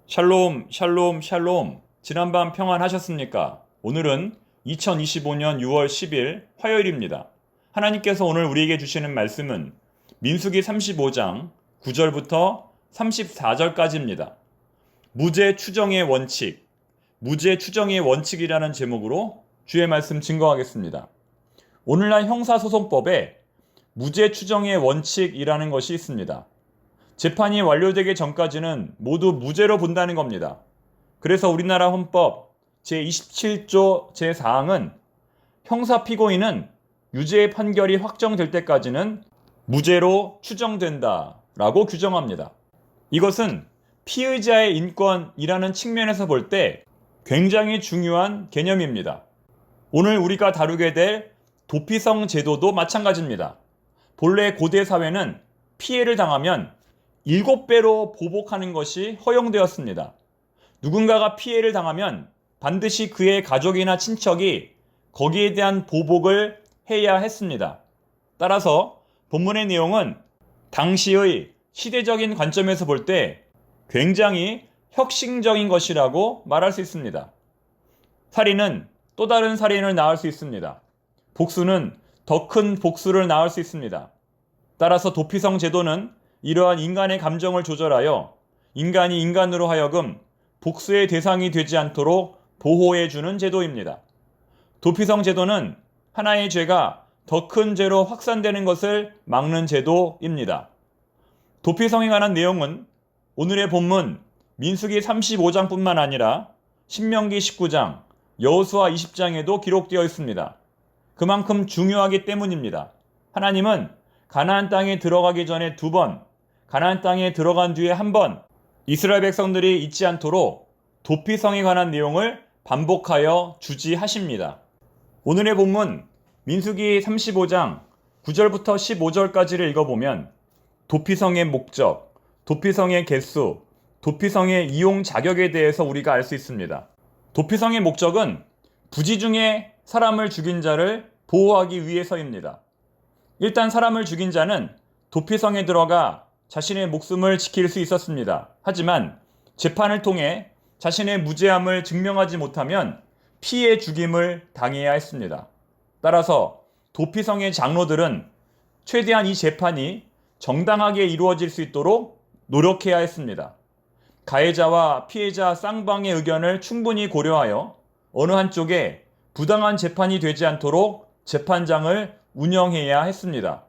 샬롬, 샬롬, 샬롬. 지난밤 평안하셨습니까? 오늘은 2025년 6월 10일 화요일입니다. 하나님께서 오늘 우리에게 주시는 말씀은 민수기 35장 9절부터 34절까지입니다. 무죄 추정의 원칙, 무죄 추정의 원칙이라는 제목으로 주의 말씀 증거하겠습니다. 오늘날 형사소송법에 무죄 추정의 원칙이라는 것이 있습니다. 재판이 완료되기 전까지는 모두 무죄로 본다는 겁니다. 그래서 우리나라 헌법 제27조 제4항은 형사 피고인은 유죄의 판결이 확정될 때까지는 무죄로 추정된다라고 규정합니다. 이것은 피의자의 인권이라는 측면에서 볼 때 굉장히 중요한 개념입니다. 오늘 우리가 다루게 될 도피성 제도도 마찬가지입니다. 본래 고대 사회는 피해를 당하면 7배로 보복하는 것이 허용되었습니다. 누군가가 피해를 당하면 반드시 그의 가족이나 친척이 거기에 대한 보복을 해야 했습니다. 따라서 본문의 내용은 당시의 시대적인 관점에서 볼 때 굉장히 혁신적인 것이라고 말할 수 있습니다. 살인은 또 다른 살인을 낳을 수 있습니다. 복수는 더 큰 복수를 낳을 수 있습니다. 따라서 도피성 제도는 이러한 인간의 감정을 조절하여 인간이 인간으로 하여금 복수의 대상이 되지 않도록 보호해주는 제도입니다. 도피성 제도는 하나의 죄가 더 큰 죄로 확산되는 것을 막는 제도입니다. 도피성에 관한 내용은 오늘의 본문 민수기 35장뿐만 아니라 신명기 19장, 여호수아 20장에도 기록되어 있습니다. 그만큼 중요하기 때문입니다. 하나님은 가나안 땅에 들어가기 전에 2번, 가나안 땅에 들어간 뒤에 1번 이스라엘 백성들이 잊지 않도록 도피성에 관한 내용을 반복하여 주지하십니다. 오늘의 본문 민수기 35장 9절부터 15절까지를 읽어보면 도피성의 목적, 도피성의 개수, 도피성의 이용 자격에 대해서 우리가 알 수 있습니다. 도피성의 목적은 부지 중에 사람을 죽인 자를 보호하기 위해서입니다. 일단 사람을 죽인 자는 도피성에 들어가 자신의 목숨을 지킬 수 있었습니다. 하지만 재판을 통해 자신의 무죄함을 증명하지 못하면 피해 죽임을 당해야 했습니다. 따라서 도피성의 장로들은 최대한 이 재판이 정당하게 이루어질 수 있도록 노력해야 했습니다. 가해자와 피해자 쌍방의 의견을 충분히 고려하여 어느 한쪽에 부당한 재판이 되지 않도록 재판장을 운영해야 했습니다.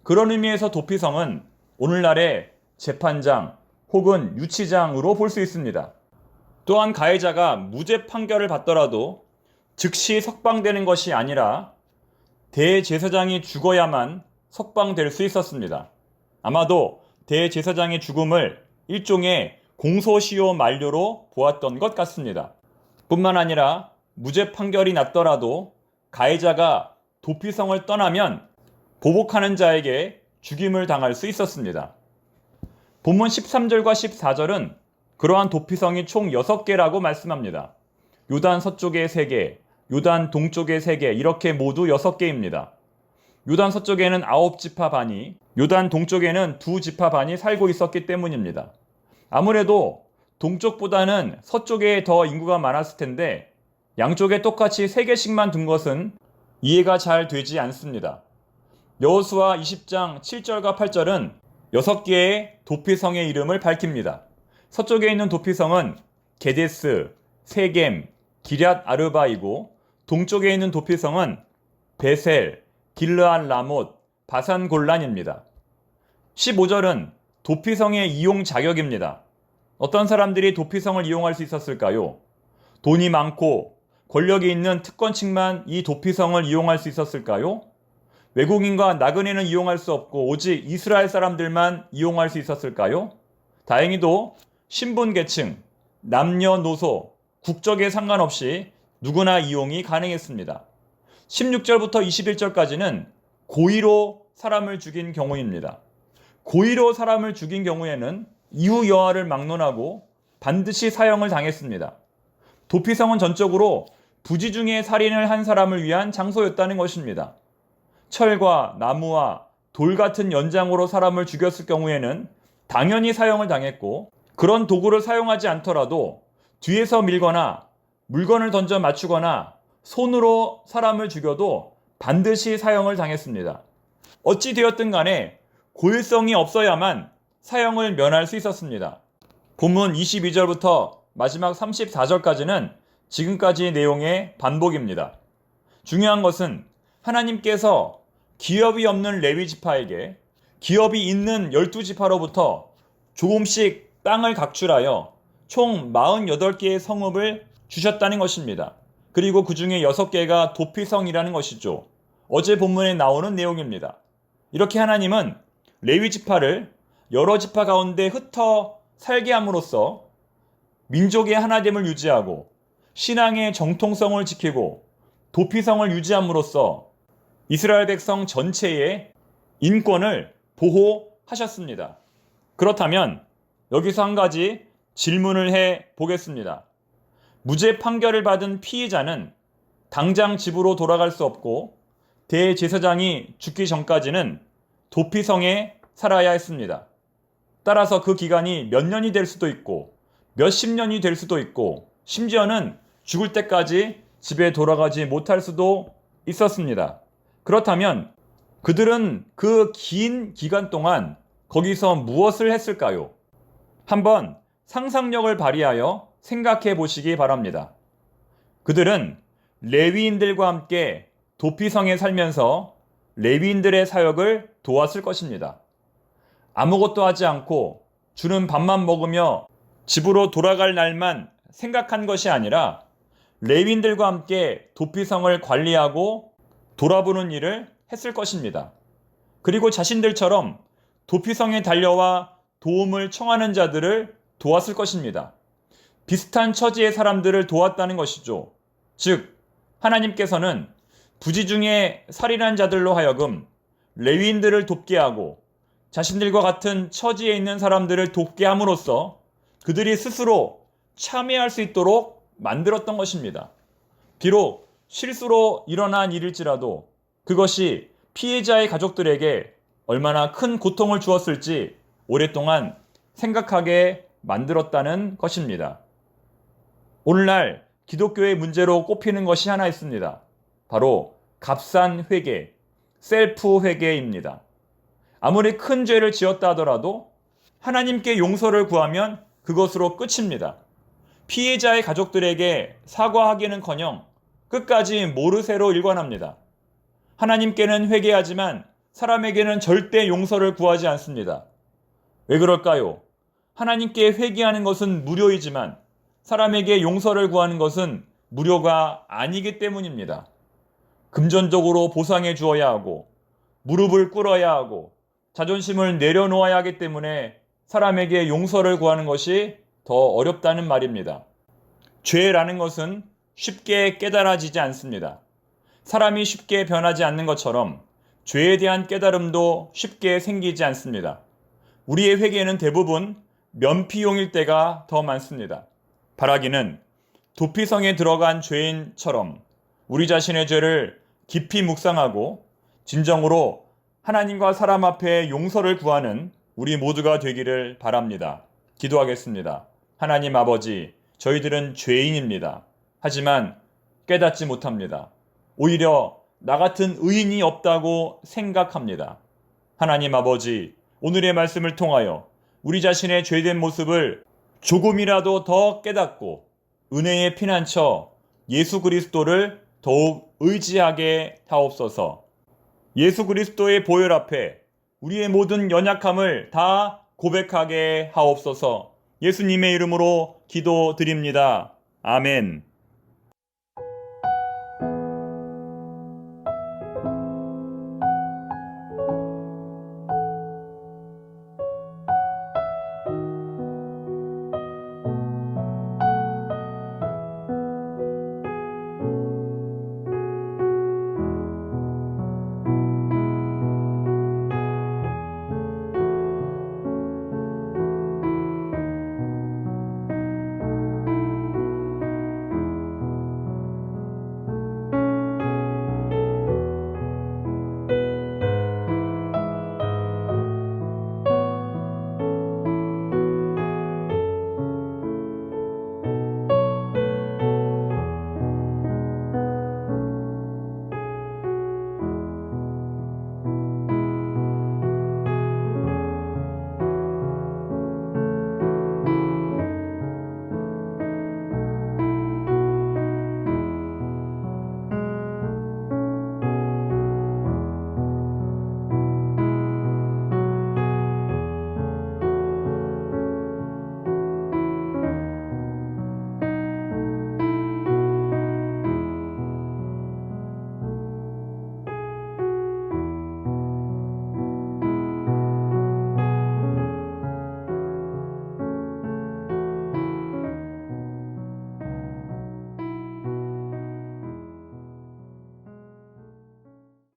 그런 의미에서 도피성은 오늘날의 재판장 혹은 유치장으로 볼 수 있습니다. 또한 가해자가 무죄 판결을 받더라도 즉시 석방되는 것이 아니라 대제사장이 죽어야만 석방될 수 있었습니다. 아마도 대제사장의 죽음을 일종의 공소시효 만료로 보았던 것 같습니다. 뿐만 아니라 무죄 판결이 났더라도 가해자가 도피성을 떠나면 보복하는 자에게 죽임을 당할 수 있었습니다. 본문 13절과 14절은 그러한 도피성이 총 6개라고 말씀합니다. 요단 서쪽에 3개, 요단 동쪽에 3개 이렇게 모두 6개입니다. 요단 서쪽에는 9지파 반이, 요단 동쪽에는 2지파 반이 살고 있었기 때문입니다. 아무래도 동쪽보다는 서쪽에 더 인구가 많았을 텐데 양쪽에 똑같이 3개씩만 둔 것은 이해가 잘 되지 않습니다. 여호수아 20장 7절과 8절은 6개의 도피성의 이름을 밝힙니다. 서쪽에 있는 도피성은 게데스, 세겜, 기럇 아르바이고 동쪽에 있는 도피성은 베셀, 길르안 라못, 바산 골란입니다. 15절은 도피성의 이용 자격입니다. 어떤 사람들이 도피성을 이용할 수 있었을까요? 돈이 많고 권력이 있는 특권층만 이 도피성을 이용할 수 있었을까요? 외국인과 나그네는 이용할 수 없고 오직 이스라엘 사람들만 이용할 수 있었을까요? 다행히도 신분계층, 남녀노소, 국적에 상관없이 누구나 이용이 가능했습니다. 16절부터 21절까지는 고의로 사람을 죽인 경우입니다. 고의로 사람을 죽인 경우에는 이후 여하를 막론하고 반드시 사형을 당했습니다. 도피성은 전적으로 부지 중에 살인을 한 사람을 위한 장소였다는 것입니다. 철과 나무와 돌 같은 연장으로 사람을 죽였을 경우에는 당연히 사형을 당했고 그런 도구를 사용하지 않더라도 뒤에서 밀거나 물건을 던져 맞추거나 손으로 사람을 죽여도 반드시 사형을 당했습니다. 어찌 되었든 간에 고의성이 없어야만 사형을 면할 수 있었습니다. 본문 22절부터 마지막 34절까지는 지금까지 내용의 반복입니다. 중요한 것은 하나님께서 기업이 없는 레위 지파에게 기업이 있는 12지파로부터 조금씩 땅을 각출하여 총 48개의 성읍을 주셨다는 것입니다. 그리고 그 중에 6개가 도피성이라는 것이죠. 어제 본문에 나오는 내용입니다. 이렇게 하나님은 레위 지파를 여러 지파 가운데 흩어 살게 함으로써 민족의 하나됨을 유지하고 신앙의 정통성을 지키고 도피성을 유지함으로써 이스라엘 백성 전체의 인권을 보호하셨습니다. 그렇다면 여기서 한 가지 질문을 해 보겠습니다. 무죄 판결을 받은 피의자는 당장 집으로 돌아갈 수 없고 대제사장이 죽기 전까지는 도피성에 살아야 했습니다. 따라서 그 기간이 몇 년이 될 수도 있고 몇십 년이 될 수도 있고 심지어는 죽을 때까지 집에 돌아가지 못할 수도 있었습니다. 그렇다면 그들은 그 긴 기간 동안 거기서 무엇을 했을까요? 한번 상상력을 발휘하여 생각해 보시기 바랍니다. 그들은 레위인들과 함께 도피성에 살면서 레위인들의 사역을 도왔을 것입니다. 아무것도 하지 않고 주는 밥만 먹으며 집으로 돌아갈 날만 생각한 것이 아니라 레위인들과 함께 도피성을 관리하고 돌아보는 일을 했을 것입니다. 그리고 자신들처럼 도피성에 달려와 도움을 청하는 자들을 도왔을 것입니다. 비슷한 처지의 사람들을 도왔다는 것이죠. 즉, 하나님께서는 부지중에 살인한 자들로 하여금 레위인들을 돕게 하고 자신들과 같은 처지에 있는 사람들을 돕게 함으로써 그들이 스스로 참여할 수 있도록 만들었던 것입니다. 비록 실수로 일어난 일일지라도 그것이 피해자의 가족들에게 얼마나 큰 고통을 주었을지 오랫동안 생각하게 만들었다는 것입니다. 오늘날 기독교의 문제로 꼽히는 것이 하나 있습니다. 바로 값산 회개, 셀프 회개입니다. 아무리 큰 죄를 지었다 하더라도 하나님께 용서를 구하면 그것으로 끝입니다. 피해자의 가족들에게 사과하기는커녕 끝까지 모르쇠로 일관합니다. 하나님께는 회개하지만 사람에게는 절대 용서를 구하지 않습니다. 왜 그럴까요? 하나님께 회개하는 것은 무료이지만 사람에게 용서를 구하는 것은 무료가 아니기 때문입니다. 금전적으로 보상해 주어야 하고 무릎을 꿇어야 하고 자존심을 내려놓아야 하기 때문에 사람에게 용서를 구하는 것이 더 어렵다는 말입니다. 죄라는 것은 쉽게 깨달아지지 않습니다. 사람이 쉽게 변하지 않는 것처럼 죄에 대한 깨달음도 쉽게 생기지 않습니다. 우리의 회개는 대부분 면피용일 때가 더 많습니다. 바라기는 도피성에 들어간 죄인처럼 우리 자신의 죄를 깊이 묵상하고 진정으로 하나님과 사람 앞에 용서를 구하는 우리 모두가 되기를 바랍니다. 기도하겠습니다. 하나님 아버지, 저희들은 죄인입니다. 하지만 깨닫지 못합니다. 오히려 나 같은 의인이 없다고 생각합니다. 하나님 아버지, 오늘의 말씀을 통하여 우리 자신의 죄된 모습을 조금이라도 더 깨닫고 은혜의 피난처 예수 그리스도를 더욱 의지하게 하옵소서. 예수 그리스도의 보혈 앞에 우리의 모든 연약함을 다 고백하게 하옵소서. 예수님의 이름으로 기도드립니다. 아멘.